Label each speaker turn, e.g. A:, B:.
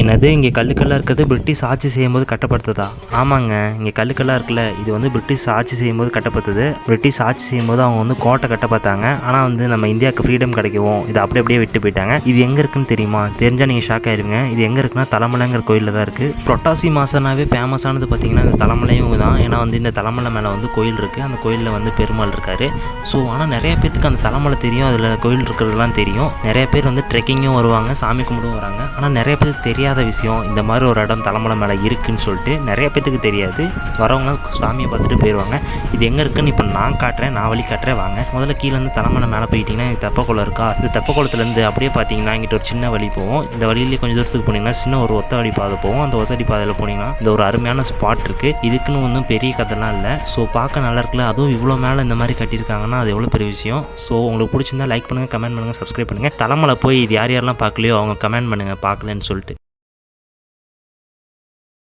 A: என்னது இங்கே கல்லுக்கல்லாக இருக்கிறது பிரிட்டிஷ் ஆட்சி செய்யும்போது கட்டப்படுத்ததா? ஆமாங்க, இங்கே கல்லுக்கல்லாக இருக்குல்ல, இது வந்து பிரிட்டிஷ் ஆட்சி செய்யும்போது கட்டப்பட்டது. பிரிட்டிஷ் ஆட்சி செய்யும்போது அவங்க வந்து கோட்டை கட்ட பார்த்தாங்க. ஆனால் வந்து நம்ம இந்தியாவுக்கு ஃப்ரீடம் கிடைக்கவும் இது அப்படியே விட்டு போயிட்டாங்க. இது எங்கே இருக்குன்னு தெரியுமா? தெரிஞ்சால் நீங்கள் ஷாக் ஆயிருங்க. இது எங்கே இருக்குன்னா தலமலைங்கிற கோயிலில் தான் இருக்குது. புரட்டாசி மாதம்னாவே ஃபேமஸானது பார்த்தீங்கன்னா இந்த தலமலையும் தான். ஏன்னா வந்து இந்த தலமலை மேலே வந்து கோயில் இருக்குது. அந்த கோயிலில் வந்து பெருமாள் இருக்கார். ஸோ ஆனால் நிறைய பேருக்கு அந்த தலமலை தெரியும், அதில் கோயில் இருக்கிறதுலாம் தெரியும். நிறைய பேர் வந்து ட்ரெக்கிங்கும் வருவாங்க, சாமி கும்பிடும் வராங்க. ஆனால் நிறைய பேருக்கு தெரியாத விஷயம் இந்த மாதிரி ஒரு இடம் தலமலை மேலே இருக்குன்னு சொல்லிட்டு நிறைய பேத்துக்கு தெரியாது. வரவங்க சாமியை பார்த்துட்டு போயிடுவாங்க. இது எங்கே இருக்குன்னு இப்போ நான் காட்டுறேன், நான் வழி காட்டுறேன் வாங்க. முதல்ல கீழே இருந்து தலமலை மேலே போயிட்டீங்கன்னா இது தெப்பக்குளம் இருக்கா? இந்த தெப்பக்குளத்துலேருந்து அப்படியே பார்த்தீங்கன்னா இங்கிட்ட ஒரு சின்ன வழி போகும். இந்த வழியிலேயே கொஞ்சம் தூரத்துக்கு போனீங்கன்னா சின்ன ஒரு ஒத்த வழி பாதை போகும். அந்த ஒத்த வழி பாதையில் போனீங்கன்னா இந்த ஒரு அருமையான ஸ்பாட் இருக்குது. இதுக்குன்னு ஒன்றும் பெரிய கதைலாம் இல்லை. ஸோ பார்க்க நல்லா இருக்குல்ல, அதுவும் இவ்வளோ மேலே இந்த மாதிரி கட்டியிருக்காங்கன்னா அது எவ்வளோ பெரிய விஷயம். ஸோ உங்களுக்கு பிடிச்சிருந்தா லைக் பண்ணுங்கள், கமெண்ட் பண்ணுங்கள், சப்ஸ்கிரைப் பண்ணுங்கள். தலமலை போய் இது யார் யாரெல்லாம் பார்க்கலையோ அவங்க கமெண்ட் பண்ணுங்கள் பார்க்கலன்னு சொல்லிட்டு.